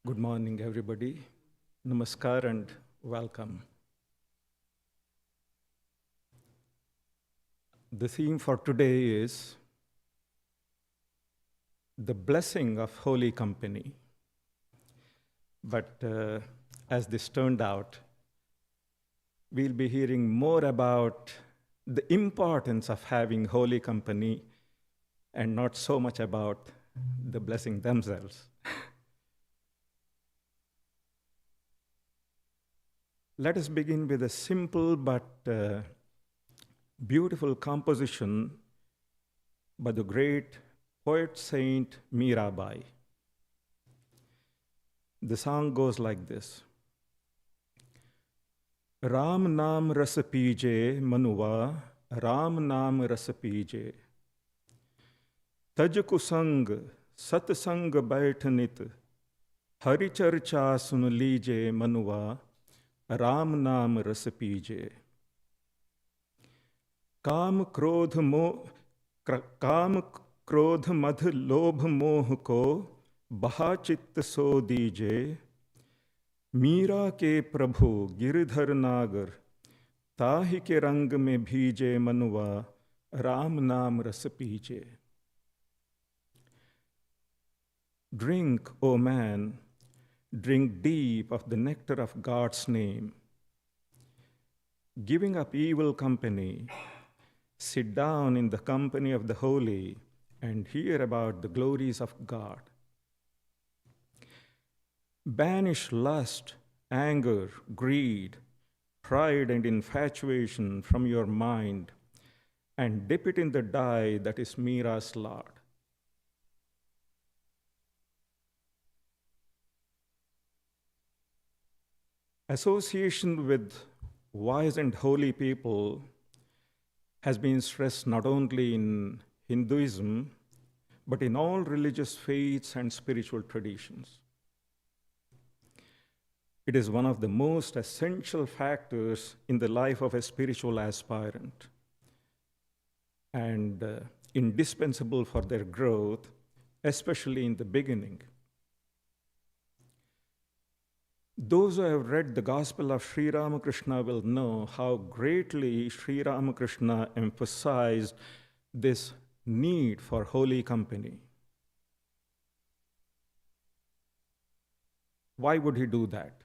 Good morning, everybody. Namaskar and welcome. The theme for today is the blessing of holy company. But as this turned out, we'll be hearing more about the importance of having holy company and not so much about the blessing themselves. Let us begin with a simple but beautiful composition by the great poet saint Mirabai. The song goes like this. Ram naam ras pije manuva, Ram naam ras pije. Taj kusang, satsang baith nit, Hari charcha sun lije manuva, Ram naam ras pije. काम क्रोध मध लोभ मोह को बहा चित्त सो दीजे मीरा के प्रभु गिरधर नागर ताहि के रंग में भीजे मनुआ राम नाम रस पीजे. Drink, O man, drink deep of the nectar of God's name. Giving up evil company, sit down in the company of the holy and hear about the glories of God. Banish lust, anger, greed, pride, and infatuation from your mind and dip it in the dye that is Mira's Lord. Association with wise and holy people has been stressed not only in Hinduism, but in all religious faiths and spiritual traditions. It is one of the most essential factors in the life of a spiritual aspirant and indispensable for their growth, especially in the beginning. Those who have read the Gospel of Sri Ramakrishna will know how greatly Sri Ramakrishna emphasized this need for holy company. Why would he do that?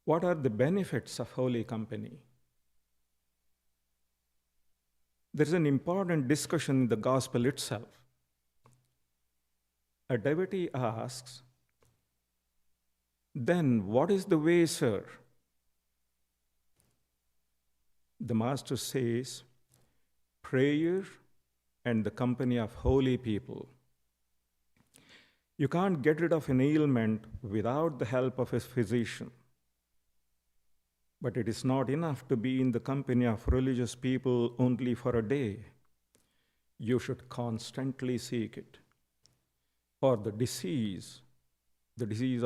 What are the benefits of holy company? There's an important discussion in the Gospel itself. A devotee asks, "Then what is the way, sir?" The master says, "Prayer and the company of holy people." You can't get rid of an ailment without the help of a physician. But it is not enough to be in the company of religious people only for a day. You should constantly seek it. For the disease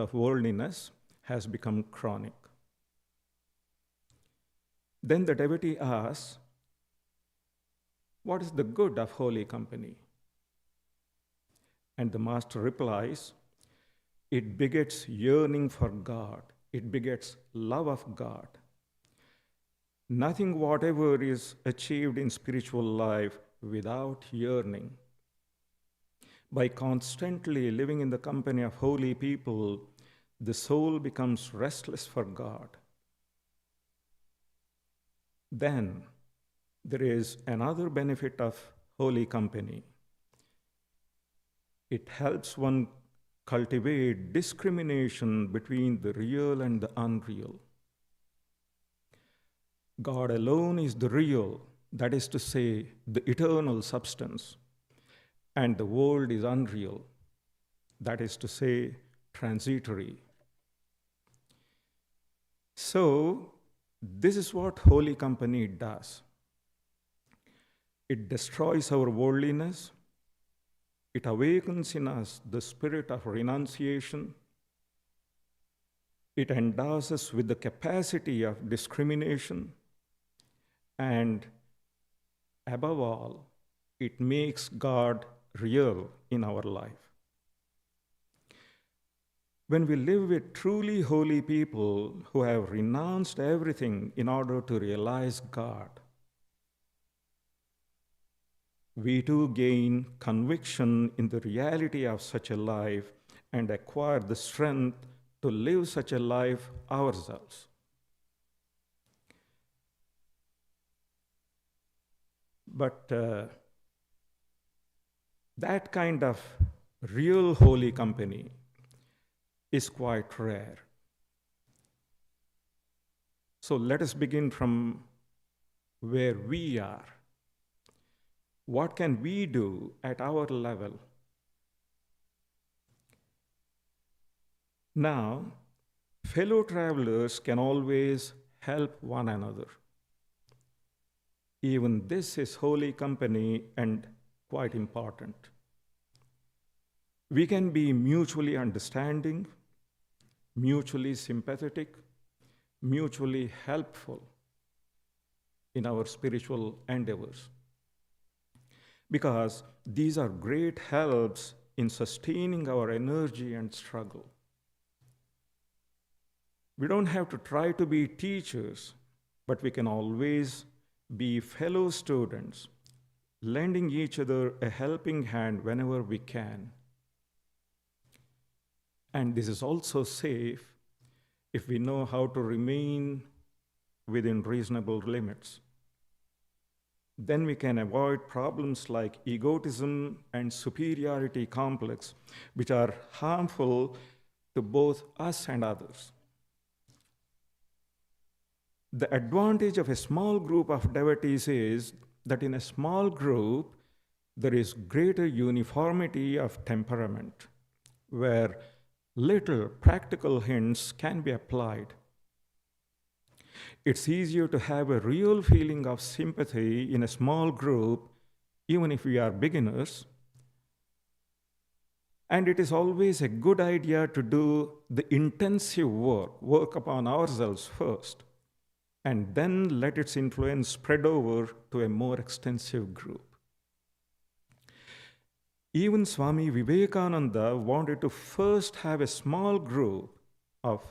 of worldliness has become chronic. Then the devotee asks, "What is the good of holy company?" And the master replies, "It begets yearning for God. It begets love of God. Nothing whatever is achieved in spiritual life without yearning. By constantly living in the company of holy people, the soul becomes restless for God." Then there is another benefit of holy company. It helps one cultivate discrimination between the real and the unreal. God alone is the real, that is to say, the eternal substance, and the world is unreal, that is to say, transitory. So, this is what holy company does. It destroys our worldliness. It awakens in us the spirit of renunciation. It endows us with the capacity of discrimination. And above all, it makes God real in our life. When we live with truly holy people who have renounced everything in order to realize God, we too gain conviction in the reality of such a life and acquire the strength to live such a life ourselves. But that kind of real holy company is quite rare. So let us begin from where we are. What can we do at our level? Now, fellow travelers can always help one another. Even this is holy company and quite important. We can be mutually understanding, mutually sympathetic, mutually helpful in our spiritual endeavors. Because these are great helps in sustaining our energy and struggle. We don't have to try to be teachers, but we can always be fellow students, lending each other a helping hand whenever we can. And this is also safe if we know how to remain within reasonable limits. Then we can avoid problems like egotism and superiority complex, which are harmful to both us and others. The advantage of a small group of devotees is that in a small group, there is greater uniformity of temperament, where little practical hints can be applied. It's easier to have a real feeling of sympathy in a small group, even if we are beginners. And it is always a good idea to do the intensive work upon ourselves first, and then let its influence spread over to a more extensive group. Even Swami Vivekananda wanted to first have a small group of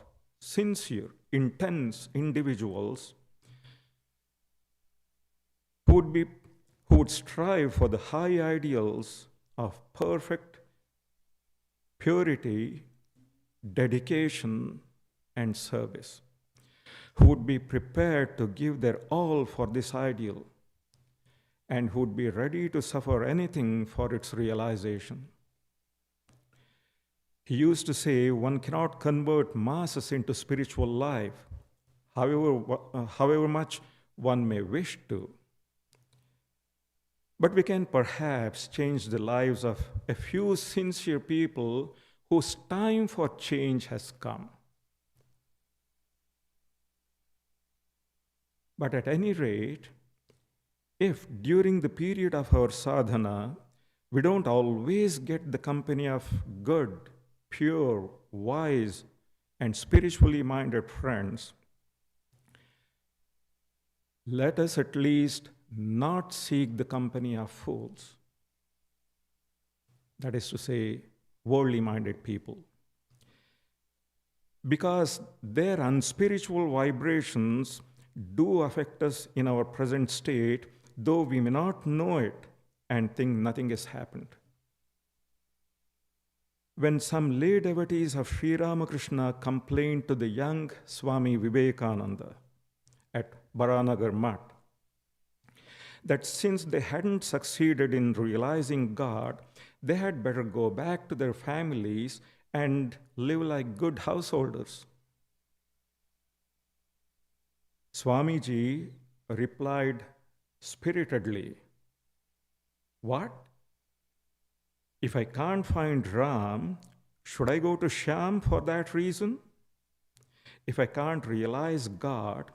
sincere, intense individuals who would strive for the high ideals of perfect purity, dedication, and service, who would be prepared to give their all for this ideal, and who would be ready to suffer anything for its realization. He used to say one cannot convert masses into spiritual life, however much one may wish to. But we can perhaps change the lives of a few sincere people whose time for change has come. But at any rate, if during the period of our sadhana, we don't always get the company of good, pure, wise, and spiritually minded friends, let us at least not seek the company of fools. That is to say, worldly minded people. Because their unspiritual vibrations do affect us in our present state, though we may not know it and think nothing has happened. When some lay devotees of Sri Ramakrishna complained to the young Swami Vivekananda at Baranagar Mutt that since they hadn't succeeded in realizing God, they had better go back to their families and live like good householders, Swamiji replied spiritedly, "What? If I can't find Ram, should I go to Shyam for that reason? If I can't realize God,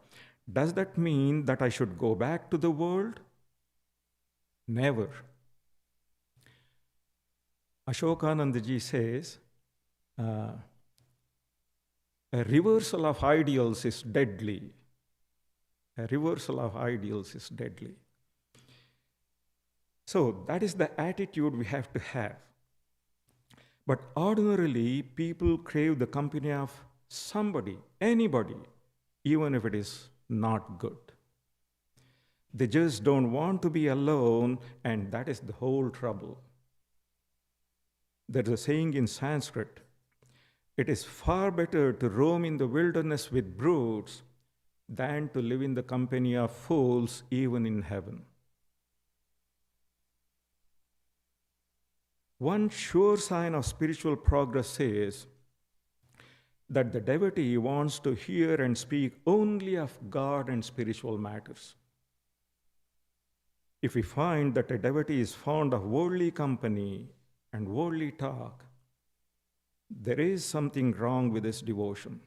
does that mean that I should go back to the world? Never." Ashokanandaji says, a reversal of ideals is deadly. A reversal of ideals is deadly. So that is the attitude we have to have. But ordinarily, people crave the company of somebody, anybody, even if it is not good. They just don't want to be alone, and that is the whole trouble. There's a saying in Sanskrit, it is far better to roam in the wilderness with brutes than to live in the company of fools, even in heaven. One sure sign of spiritual progress is that the devotee wants to hear and speak only of God and spiritual matters. If we find that a devotee is fond of worldly company and worldly talk, there is something wrong with his devotion.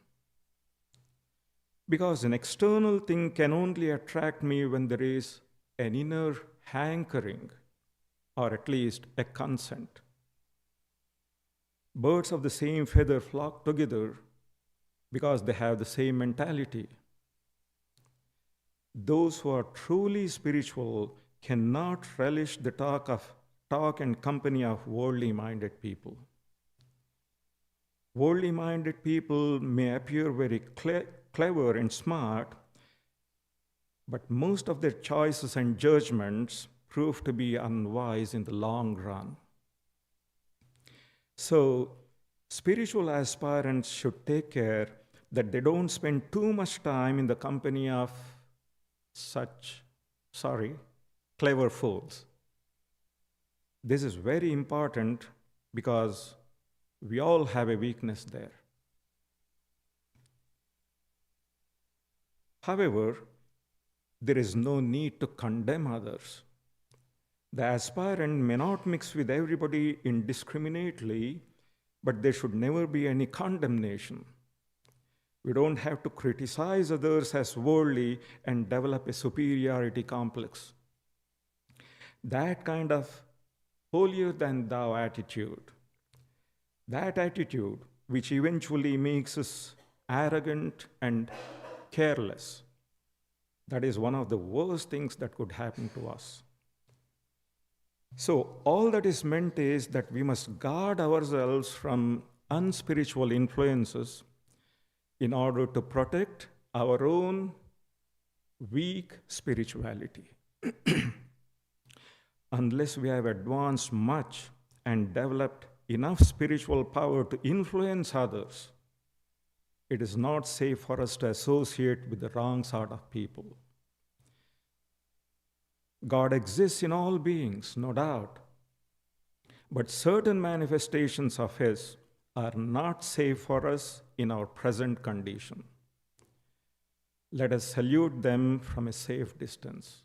Because an external thing can only attract me when there is an inner hankering, or at least a consent. Birds of the same feather flock together because they have the same mentality. Those who are truly spiritual cannot relish the talk and company of worldly-minded people. Worldly-minded people may appear very clever and smart, but most of their choices and judgments prove to be unwise in the long run. So, spiritual aspirants should take care that they don't spend too much time in the company of clever fools. This is very important because we all have a weakness there. However, there is no need to condemn others. The aspirant may not mix with everybody indiscriminately, but there should never be any condemnation. We don't have to criticize others as worldly and develop a superiority complex. That kind of holier than thou attitude, that attitude which eventually makes us arrogant and careless, that is one of the worst things that could happen to us. So, all that is meant is that we must guard ourselves from unspiritual influences in order to protect our own weak spirituality. Unless we have advanced much and developed enough spiritual power to influence others, it is not safe for us to associate with the wrong sort of people. God exists in all beings, no doubt, but certain manifestations of His are not safe for us in our present condition. Let us salute them from a safe distance.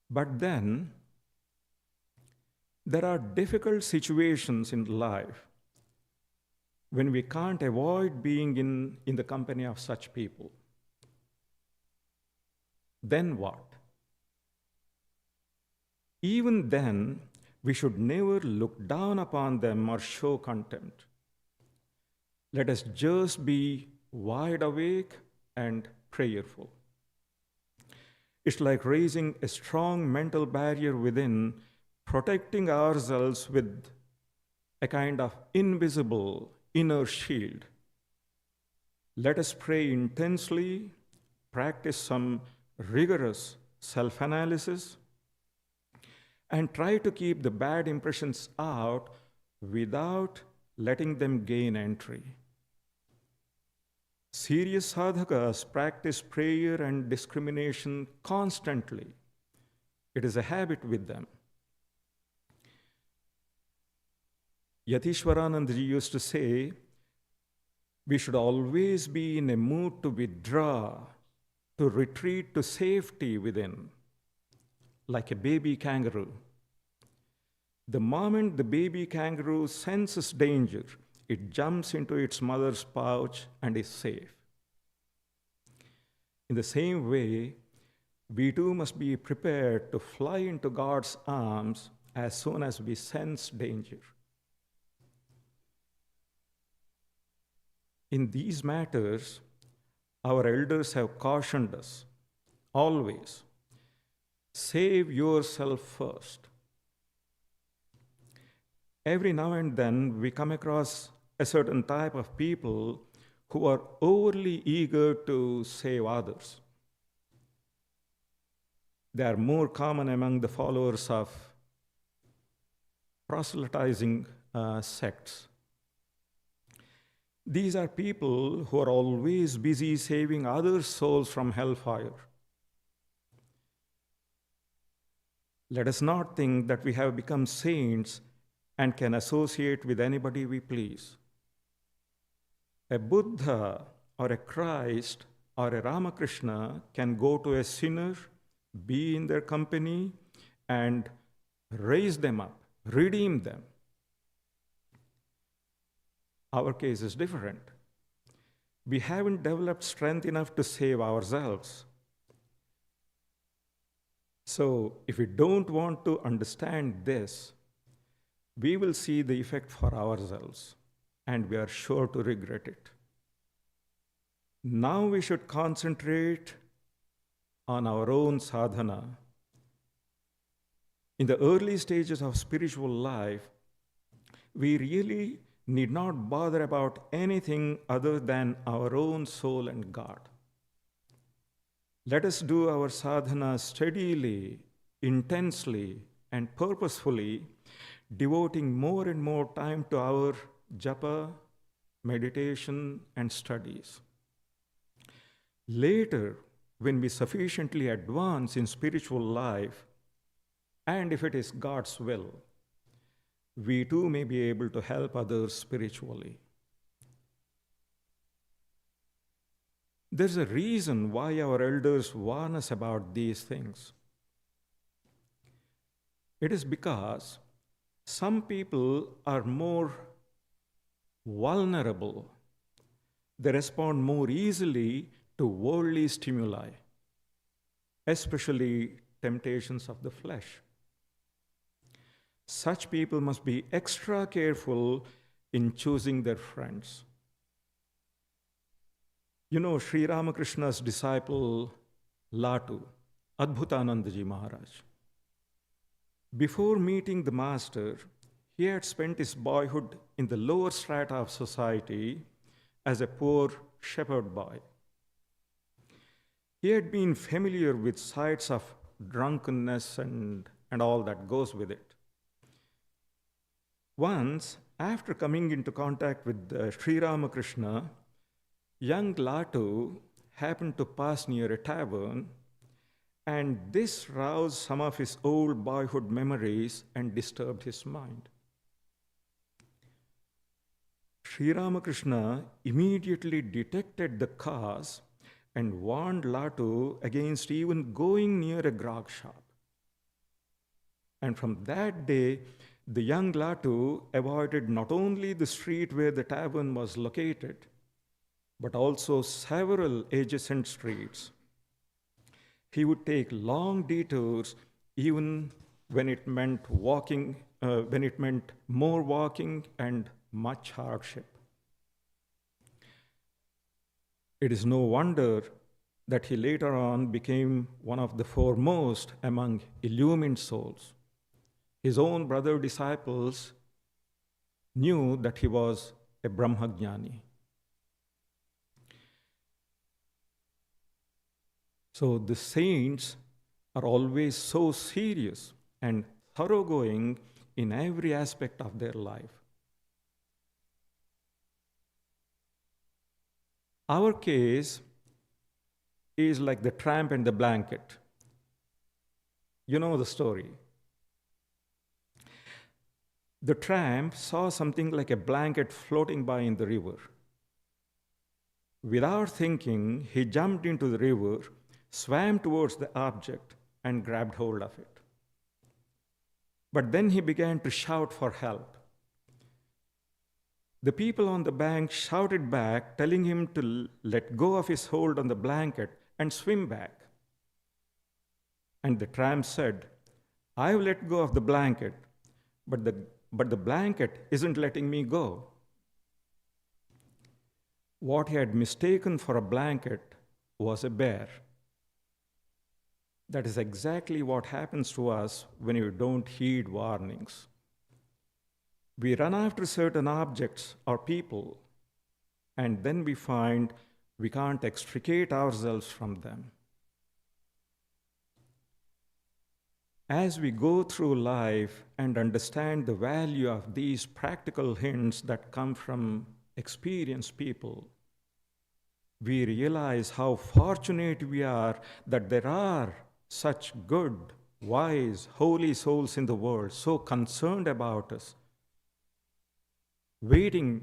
But then, there are difficult situations in life when we can't avoid being in the company of such people. Then what? Even then, we should never look down upon them or show contempt. Let us just be wide awake and prayerful. It's like raising a strong mental barrier within, protecting ourselves with a kind of invisible inner shield. Let us pray intensely, practice some rigorous self-analysis, and try to keep the bad impressions out without letting them gain entry. Serious sadhakas practice prayer and discrimination constantly. It is a habit with them. Yatishwarananda ji used to say, we should always be in a mood to withdraw, to retreat to safety within, like a baby kangaroo. The moment the baby kangaroo senses danger, it jumps into its mother's pouch and is safe. In the same way, we too must be prepared to fly into God's arms as soon as we sense danger. In these matters, our elders have cautioned us, always, save yourself first. Every now and then we come across a certain type of people who are overly eager to save others. They are more common among the followers of proselytizing sects. These are people who are always busy saving other souls from hellfire. Let us not think that we have become saints and can associate with anybody we please. A Buddha or a Christ or a Ramakrishna can go to a sinner, be in their company, and raise them up, redeem them. Our case is different. We haven't developed strength enough to save ourselves. So, if we don't want to understand this, we will see the effect for ourselves, and we are sure to regret it. Now we should concentrate on our own sadhana. In the early stages of spiritual life, we really need not bother about anything other than our own soul and God. Let us do our sadhana steadily, intensely, and purposefully, devoting more and more time to our japa, meditation, and studies. Later, when we sufficiently advance in spiritual life, and if it is God's will, we too may be able to help others spiritually. There's a reason why our elders warn us about these things. It is because some people are more vulnerable. They respond more easily to worldly stimuli, especially temptations of the flesh. Such people must be extra careful in choosing their friends. You know, Sri Ramakrishna's disciple, Latu, Adbhutanandaji Maharaj. Before meeting the master, he had spent his boyhood in the lower strata of society as a poor shepherd boy. He had been familiar with sights of drunkenness and all that goes with it. Once, after coming into contact with Sri Ramakrishna, young Latu happened to pass near a tavern, and this roused some of his old boyhood memories and disturbed his mind. Sri Ramakrishna immediately detected the cause and warned Latu against even going near a grog shop. And from that day, the young Latu avoided not only the street where the tavern was located, but also several adjacent streets. He would take long detours even when it meant more walking and much hardship. It is no wonder that he later on became one of the foremost among illumined souls. His own brother disciples knew that he was a Brahmagyani. So the saints are always so serious and thoroughgoing in every aspect of their life. Our case is like the tramp and the blanket. You know the story. The tramp saw something like a blanket floating by in the river. Without thinking, he jumped into the river, swam towards the object, and grabbed hold of it. But then he began to shout for help. The people on the bank shouted back, telling him to let go of his hold on the blanket and swim back. And the tramp said, "I've let go of the blanket, but the blanket isn't letting me go." What he had mistaken for a blanket was a bear. That is exactly what happens to us when we don't heed warnings. We run after certain objects or people, and then we find we can't extricate ourselves from them. As we go through life and understand the value of these practical hints that come from experienced people, we realize how fortunate we are that there are such good, wise, holy souls in the world, so concerned about us, waiting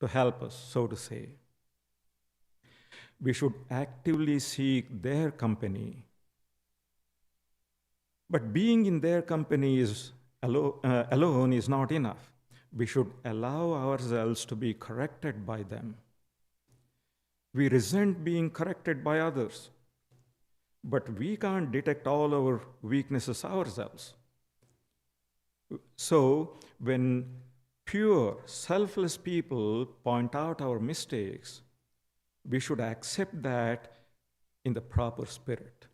to help us, so to say. We should actively seek their company. But being in their company alone is not enough. We should allow ourselves to be corrected by them. We resent being corrected by others, but we can't detect all our weaknesses ourselves. So, when pure, selfless people point out our mistakes, we should accept that in the proper spirit.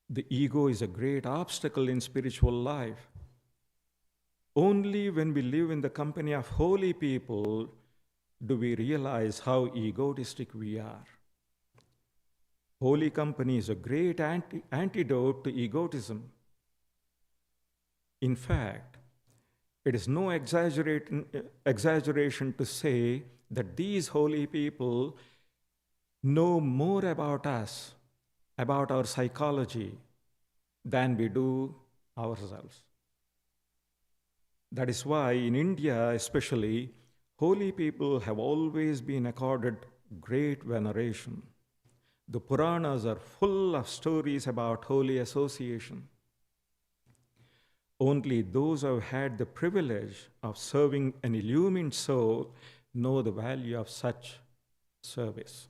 The ego is a great obstacle in spiritual life. Only when we live in the company of holy people do we realize how egotistic we are. Holy company is a great antidote to egotism. In fact, it is no exaggeration to say that these holy people know more about us, about our psychology, than we do ourselves. That is why in India especially, holy people have always been accorded great veneration. The Puranas are full of stories about holy association. Only those who have had the privilege of serving an illumined soul know the value of such service.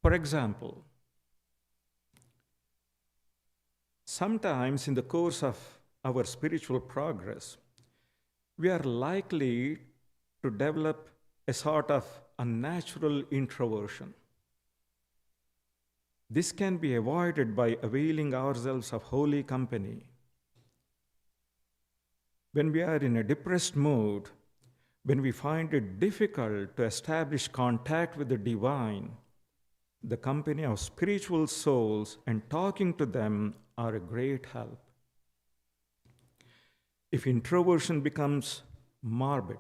For example, sometimes in the course of our spiritual progress, we are likely to develop a sort of unnatural introversion. This can be avoided by availing ourselves of holy company. When we are in a depressed mood, when we find it difficult to establish contact with the divine, the company of spiritual souls and talking to them are a great help. If introversion becomes morbid,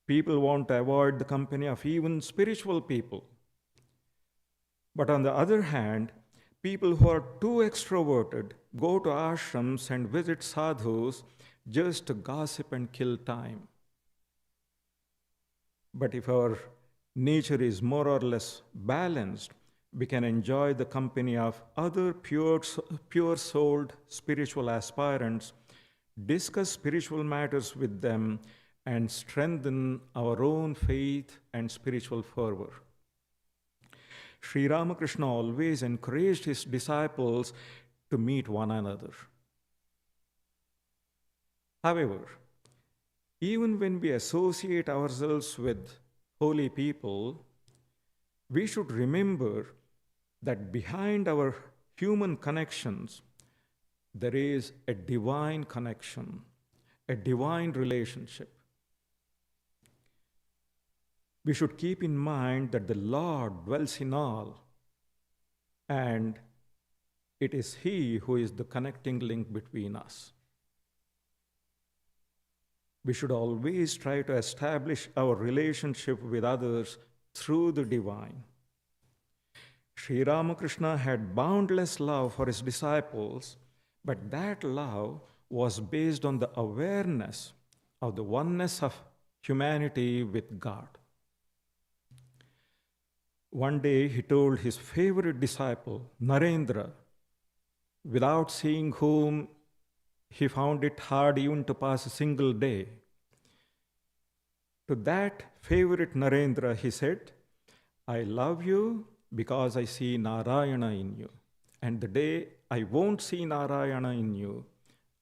people want to avoid the company of even spiritual people. But on the other hand, people who are too extroverted go to ashrams and visit sadhus just to gossip and kill time. But if our nature is more or less balanced, we can enjoy the company of other pure-souled spiritual aspirants, discuss spiritual matters with them, and strengthen our own faith and spiritual fervor. Sri Ramakrishna always encouraged his disciples to meet one another. However, even when we associate ourselves with holy people, we should remember that behind our human connections, there is a divine connection, a divine relationship. We should keep in mind that the Lord dwells in all, and it is He who is the connecting link between us. We should always try to establish our relationship with others through the divine. Sri Ramakrishna had boundless love for his disciples, but that love was based on the awareness of the oneness of humanity with God. One day he told his favorite disciple, Narendra, without seeing whom he found it hard even to pass a single day. To that favorite Narendra, he said, I love you because I see Narayana in you. And the day I won't see Narayana in you,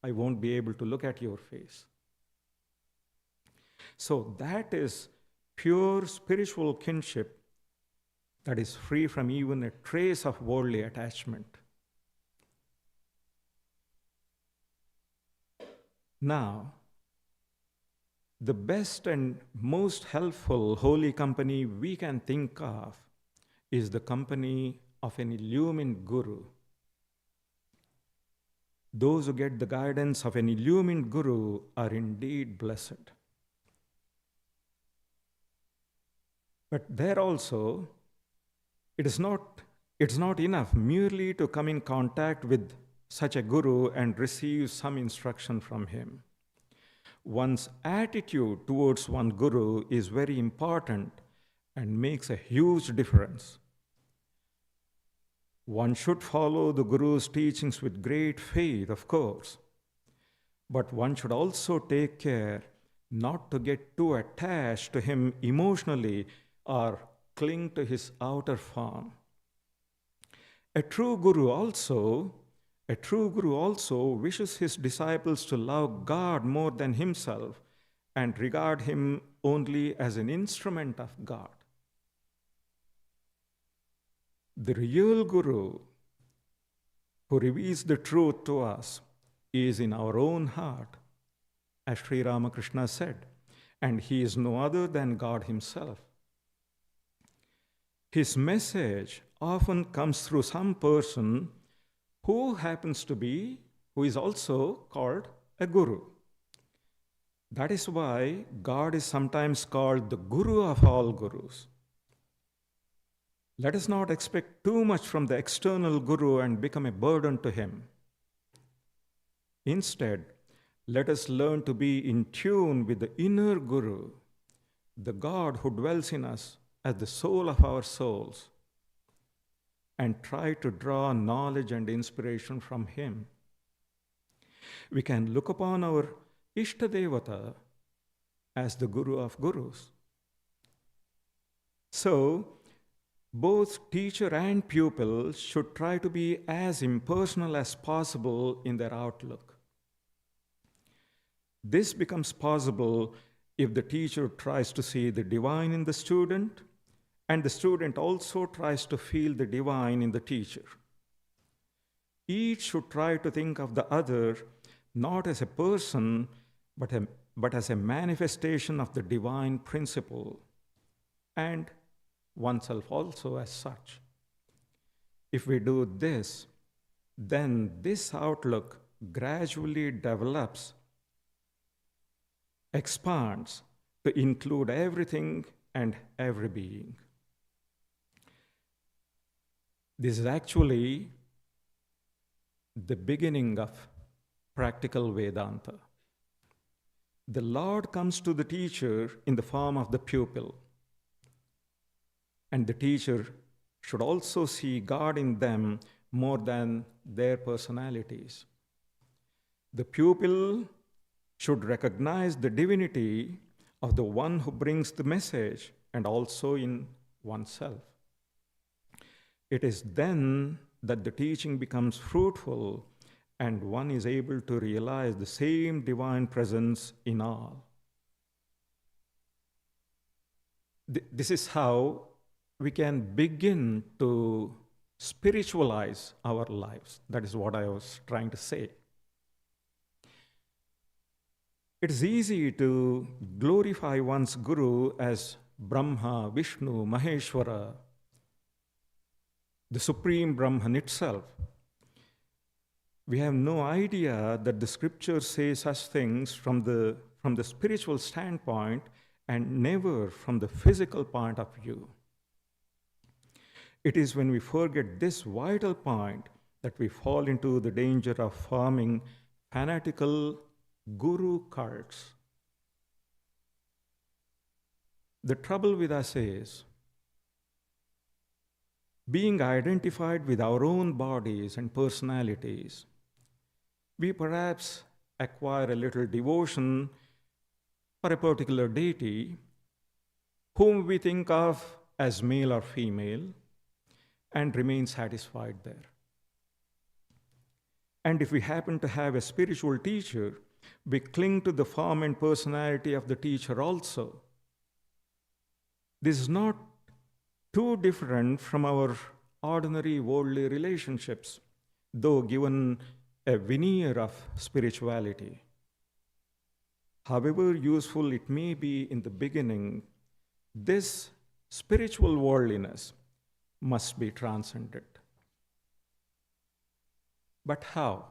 I won't be able to look at your face. So that is pure spiritual kinship that is free from even a trace of worldly attachment. Now, the best and most helpful holy company we can think of is the company of an illumined guru. Those who get the guidance of an illumined guru are indeed blessed. But there also, it's not enough merely to come in contact with such a guru and receive some instruction from him. One's attitude towards one guru is very important and makes a huge difference. One should follow the guru's teachings with great faith, of course, but one should also take care not to get too attached to him emotionally or cling to his outer form. A true guru also wishes his disciples to love God more than himself and regard him only as an instrument of God. The real guru who reveals the truth to us is in our own heart, as Sri Ramakrishna said, and he is no other than God himself. His message often comes through some person who is also called a guru. That is why God is sometimes called the Guru of all gurus. Let us not expect too much from the external guru and become a burden to him. Instead, let us learn to be in tune with the inner guru, the God who dwells in us as the soul of our souls, and try to draw knowledge and inspiration from him. We can look upon our Ishtadevata as the Guru of Gurus. So, both teacher and pupil should try to be as impersonal as possible in their outlook. This becomes possible if the teacher tries to see the divine in the student, and the student also tries to feel the divine in the teacher. Each should try to think of the other not as a person, but as a manifestation of the divine principle, and oneself also as such. If we do this, then this outlook gradually develops, expands to include everything and every being. This is actually the beginning of practical Vedanta. The Lord comes to the teacher in the form of the pupil, and the teacher should also see God in them more than their personalities. The pupil should recognize the divinity of the one who brings the message and also in oneself. It is then that the teaching becomes fruitful and one is able to realize the same divine presence in all. This is how we can begin to spiritualize our lives. That is what I was trying to say. It is easy to glorify one's guru as Brahma, Vishnu, Maheshwara, the Supreme Brahman itself. We have no idea that the scriptures say such things from the spiritual standpoint and never from the physical point of view. It is when we forget this vital point that we fall into the danger of forming fanatical guru cults. The trouble with us is being identified with our own bodies and personalities. We perhaps acquire a little devotion for a particular deity whom we think of as male or female and remain satisfied there. And if we happen to have a spiritual teacher, we cling to the form and personality of the teacher also. This is not too different from our ordinary worldly relationships, though given a veneer of spirituality. however useful it may be in the beginning, this spiritual worldliness must be transcended. But how?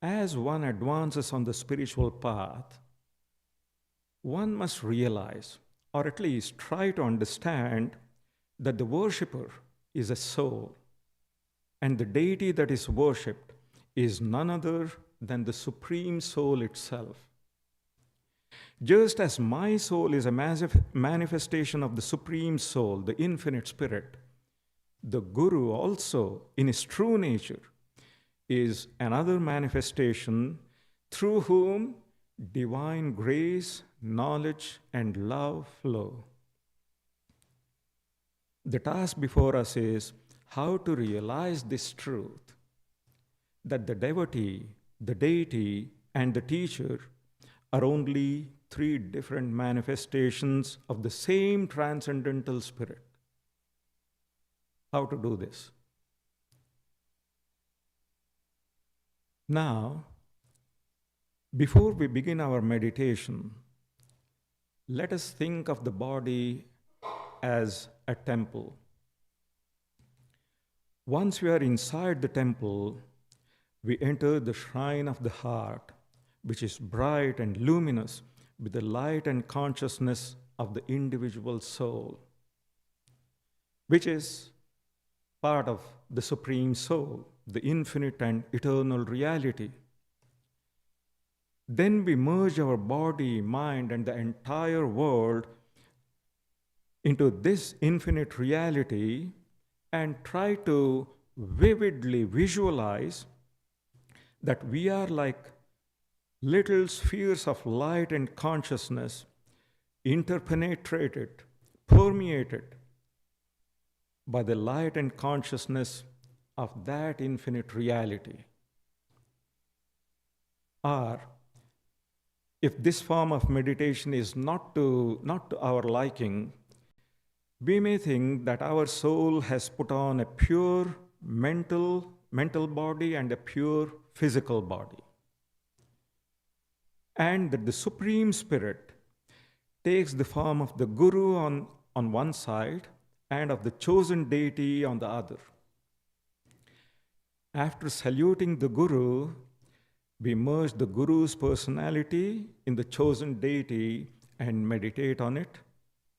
As one advances on the spiritual path, one must realize, or at least try to understand, that the worshipper is a soul, and the deity that is worshipped is none other than the Supreme Soul itself. Just as my soul is a massive manifestation of the Supreme Soul, the Infinite Spirit, the Guru also, in his true nature, is another manifestation through whom divine grace, knowledge, and love flow. The task before us is how to realize this truth, that the devotee, the deity, and the teacher are only three different manifestations of the same transcendental spirit. How to do this? Now, before we begin our meditation, let us think of the body as a temple. Once we are inside the temple, we enter the shrine of the heart, which is bright and luminous with the light and consciousness of the individual soul, which is part of the Supreme Soul, the infinite and eternal reality. Then we merge our body, mind, and the entire world into this infinite reality and try to vividly visualize that we are like little spheres of light and consciousness, interpenetrated, permeated by the light and consciousness of that infinite reality. Or, if this form of meditation is not to our liking, we may think that our soul has put on a pure mental body and a pure physical body, and that the Supreme Spirit takes the form of the Guru on one side and of the chosen deity on the other. After saluting the Guru, we merge the Guru's personality in the chosen deity and meditate on it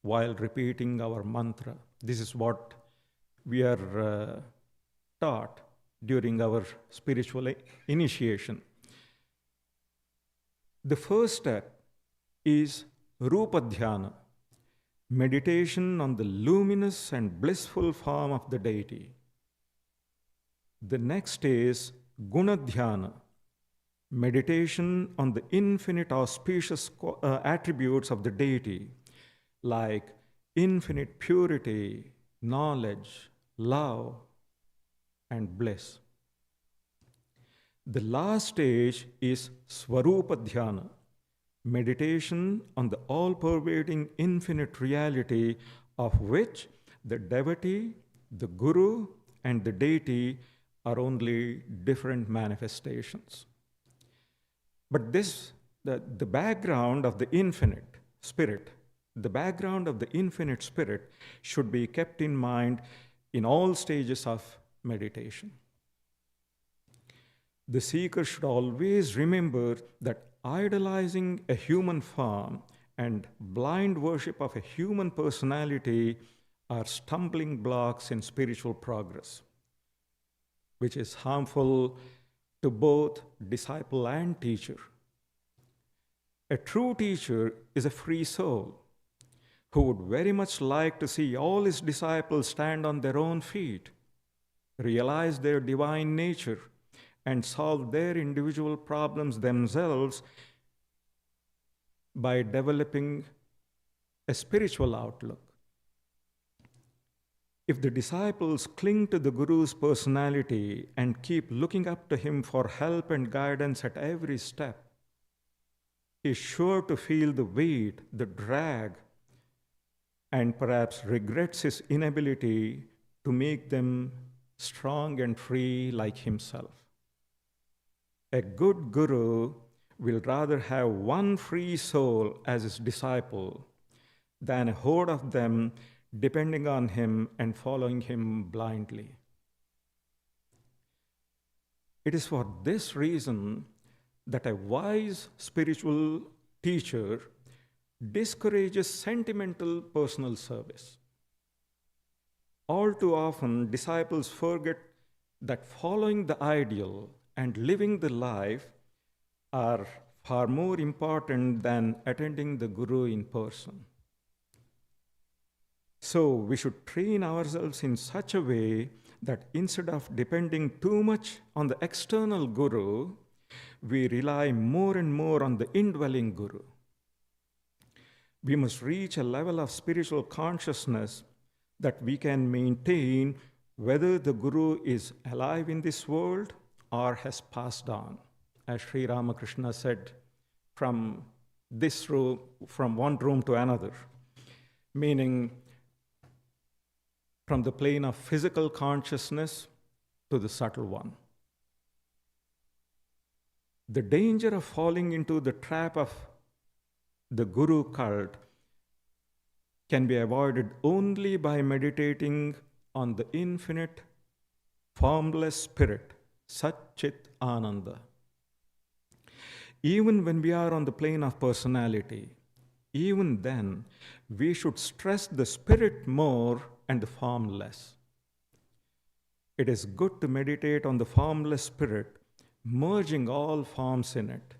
while repeating our mantra. This is what we are taught during our spiritual initiation. The first step is Rupa Dhyana, meditation on the luminous and blissful form of the deity. The next is Guna Dhyana, meditation on the infinite auspicious attributes of the deity, like infinite purity, knowledge, love, and bliss. The last stage is Swarupa Dhyana, meditation on the all-pervading infinite reality of which the devotee, the Guru, and the deity are only different manifestations. But the background of the infinite spirit, should be kept in mind in all stages of meditation. The seeker should always remember that idolizing a human form and blind worship of a human personality are stumbling blocks in spiritual progress, which is harmful to both disciple and teacher. A true teacher is a free soul who would very much like to see all his disciples stand on their own feet, realize their divine nature, and solve their individual problems themselves by developing a spiritual outlook. If the disciples cling to the Guru's personality and keep looking up to him for help and guidance at every step, he is sure to feel the weight, the drag, and perhaps regrets his inability to make them strong and free like himself. A good guru will rather have one free soul as his disciple than a horde of them depending on him and following him blindly. It is for this reason that a wise spiritual teacher discourages sentimental personal service. All too often, disciples forget that following the ideal and living the life are far more important than attending the guru in person. So we should train ourselves in such a way that instead of depending too much on the external guru, we rely more and more on the indwelling guru. We must reach a level of spiritual consciousness that we can maintain whether the guru is alive in this world or has passed on. As Sri Ramakrishna said, from one room to another, meaning from the plane of physical consciousness to the subtle one. The danger of falling into the trap of the guru cult can be avoided only by meditating on the infinite, formless spirit, Sat-Chit Ananda. Even when we are on the plane of personality, even then, we should stress the spirit more and the form less. It is good to meditate on the formless spirit, merging all forms in it,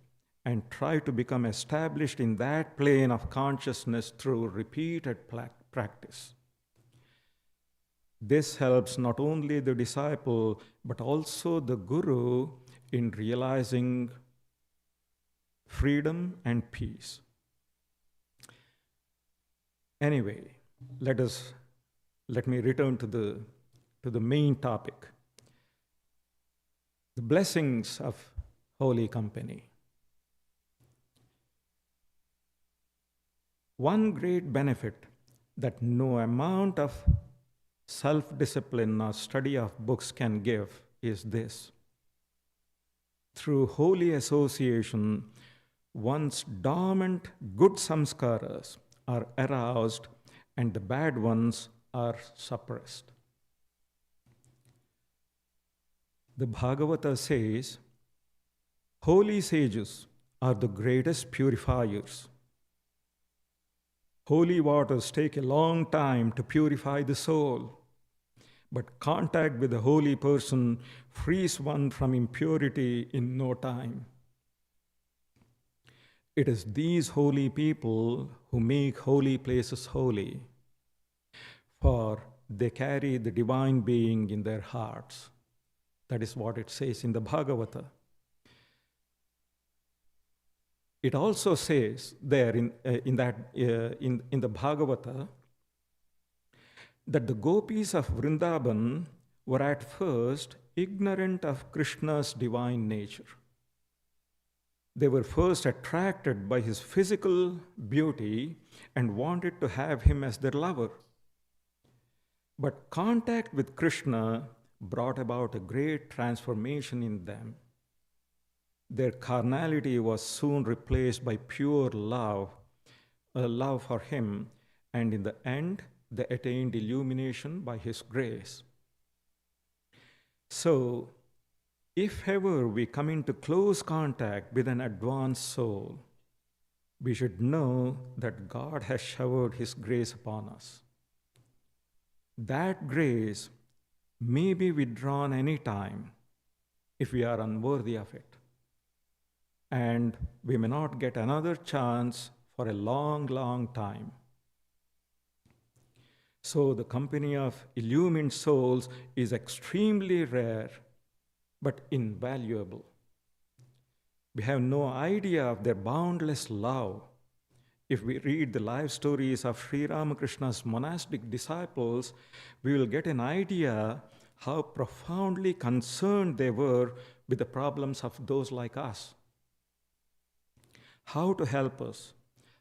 and try to become established in that plane of consciousness through repeated practice. This helps not only the disciple, but also the guru in realizing freedom and peace. Anyway, let me return to the main topic, the blessings of holy company. One great benefit that no amount of self-discipline or study of books can give is this. Through holy association, one's dormant good samskaras are aroused and the bad ones are suppressed. The Bhagavata says, holy sages are the greatest purifiers. Holy waters take a long time to purify the soul, but contact with a holy person frees one from impurity in no time. It is these holy people who make holy places holy, for they carry the divine being in their hearts. That is what it says in the Bhagavata. It also says there in the Bhagavata that the gopis of Vrindavan were at first ignorant of Krishna's divine nature. They were first attracted by his physical beauty and wanted to have him as their lover. But contact with Krishna brought about a great transformation in them. Their carnality was soon replaced by pure love, a love for him, and in the end, they attained illumination by his grace. So, if ever we come into close contact with an advanced soul, we should know that God has showered his grace upon us. That grace may be withdrawn any time if we are unworthy of it. And we may not get another chance for a long, long time. So the company of illumined souls is extremely rare, but invaluable. We have no idea of their boundless love. If we read the life stories of Sri Ramakrishna's monastic disciples, we will get an idea how profoundly concerned they were with the problems of those like us. How to help us,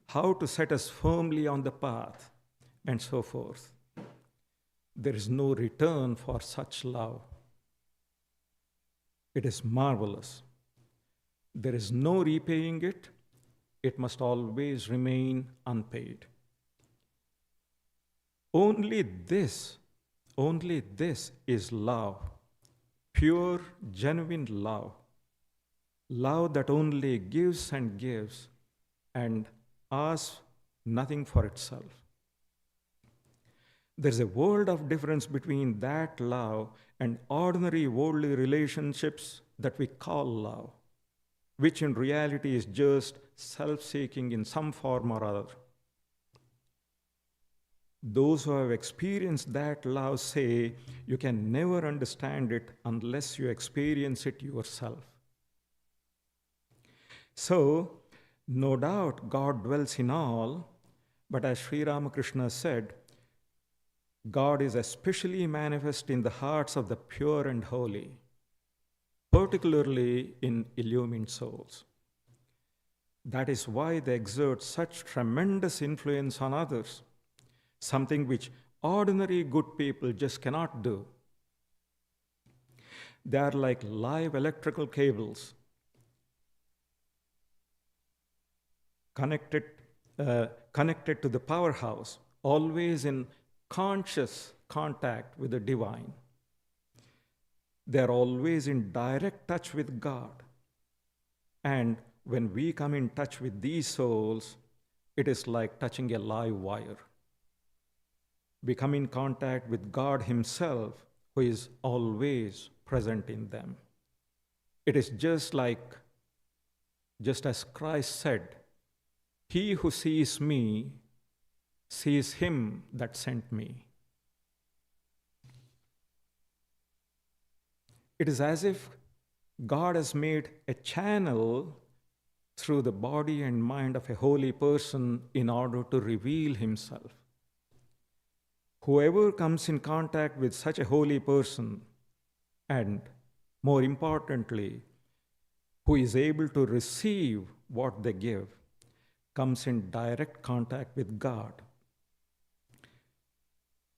how to set us firmly on the path, and so forth. There is no return for such love. It is marvelous. There is no repaying it. It must always remain unpaid. Only this is love, pure, genuine love. Love that only gives and asks nothing for itself. There's a world of difference between that love and ordinary worldly relationships that we call love, which in reality is just self-seeking in some form or other. Those who have experienced that love say you can never understand it unless you experience it yourself. So, no doubt God dwells in all, but as Sri Ramakrishna said, God is especially manifest in the hearts of the pure and holy, particularly in illumined souls. That is why they exert such tremendous influence on others, something which ordinary good people just cannot do. They are like live electrical cables connected to the powerhouse, always in conscious contact with the divine. They are always in direct touch with God. And when we come in touch with these souls, it is like touching a live wire. We come in contact with God Himself, who is always present in them. It is just as Christ said, "He who sees me sees Him that sent me." It is as if God has made a channel through the body and mind of a holy person in order to reveal Himself. Whoever comes in contact with such a holy person, and more importantly, who is able to receive what they give, comes in direct contact with God.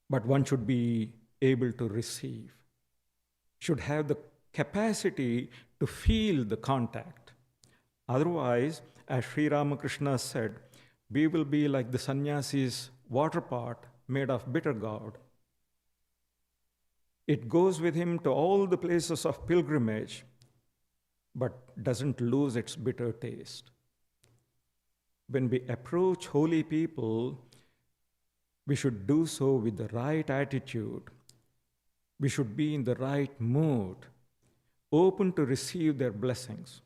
But one should be able to receive, should have the capacity to feel the contact. Otherwise, as Sri Ramakrishna said, we will be like the sannyasi's water pot made of bitter gourd. It goes with him to all the places of pilgrimage, but doesn't lose its bitter taste. When we approach holy people, we should do so with the right attitude. We should be in the right mood, open to receive their blessings.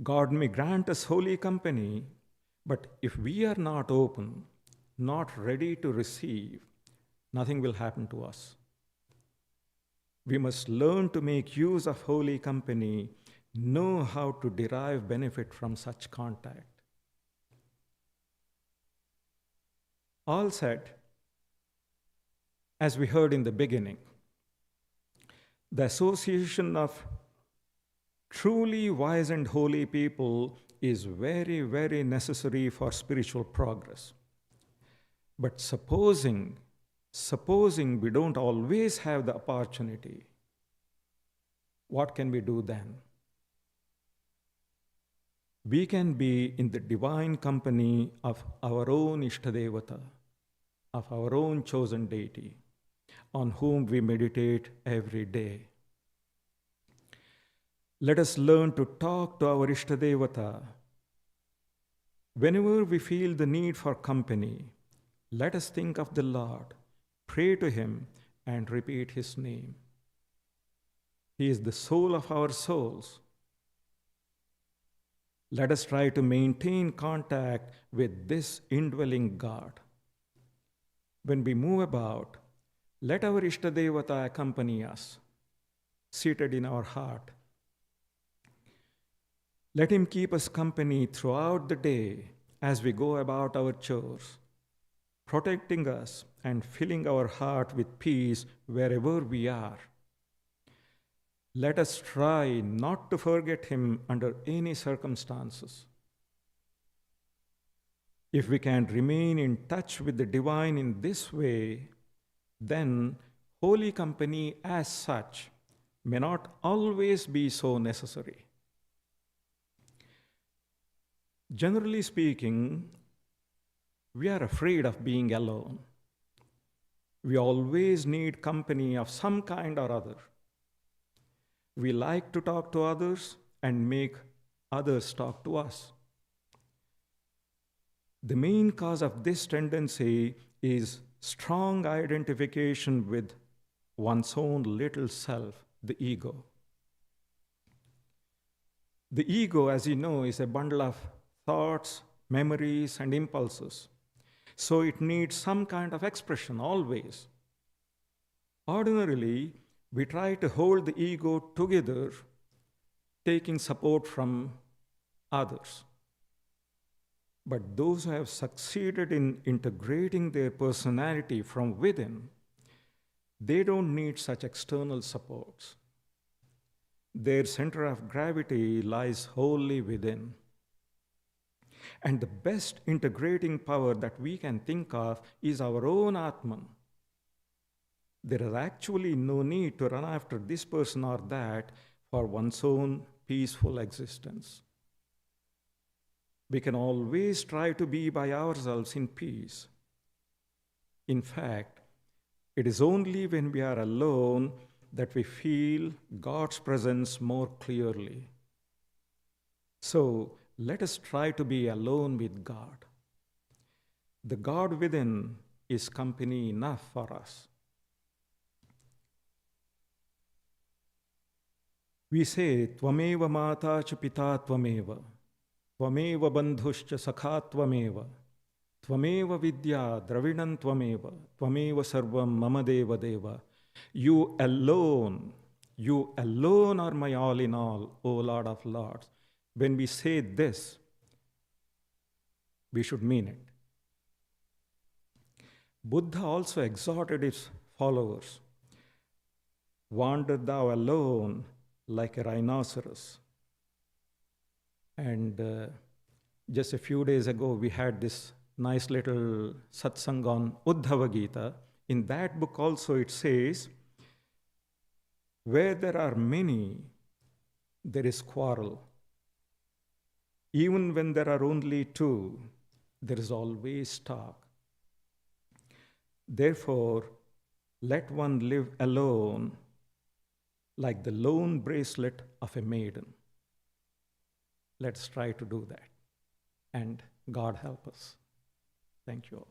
God may grant us holy company, but if we are not open, not ready to receive, nothing will happen to us. We must learn to make use of holy company, know how to derive benefit from such contact. All said, as we heard in the beginning, the association of truly wise and holy people is very, very necessary for spiritual progress. But supposing we don't always have the opportunity, what can we do then? We can be in the divine company of our own Ishtadevata, of our own chosen deity, on whom we meditate every day. Let us learn to talk to our Ishtadevata. Whenever we feel the need for company, let us think of the Lord, pray to Him, and repeat His name. He is the soul of our souls. Let us try to maintain contact with this indwelling God. When we move about, let our Ishtadevata accompany us, seated in our heart. Let Him keep us company throughout the day as we go about our chores, protecting us and filling our heart with peace wherever we are. Let us try not to forget Him under any circumstances. If we can remain in touch with the divine in this way, then holy company as such may not always be so necessary. Generally speaking, we are afraid of being alone. We always need company of some kind or other. We like to talk to others and make others talk to us. The main cause of this tendency is strong identification with one's own little self, the ego. The ego, as you know, is a bundle of thoughts, memories, and impulses. So it needs some kind of expression always. Ordinarily, we try to hold the ego together, taking support from others. But those who have succeeded in integrating their personality from within, they don't need such external supports. Their center of gravity lies wholly within. And the best integrating power that we can think of is our own Atman. There is actually no need to run after this person or that for one's own peaceful existence. We can always try to be by ourselves in peace. In fact, it is only when we are alone that we feel God's presence more clearly. So let us try to be alone with God. The God within is company enough for us. We say, Tvameva mata cha pita tvameva, tvameva bandhuscha sakha tvameva, tvameva vidya dravinam tvameva, tvameva sarvam mama deva deva. You alone are my all in all, O Lord of Lords. When we say this, we should mean it. Buddha also exhorted his followers, wander thou alone like a rhinoceros. And just a few days ago, we had this nice little satsang on Uddhava Gita. In that book also it says, where there are many, there is quarrel. Even when there are only two, there is always talk. Therefore, let one live alone like the lone bracelet of a maiden. Let's try to do that. And God help us. Thank you all.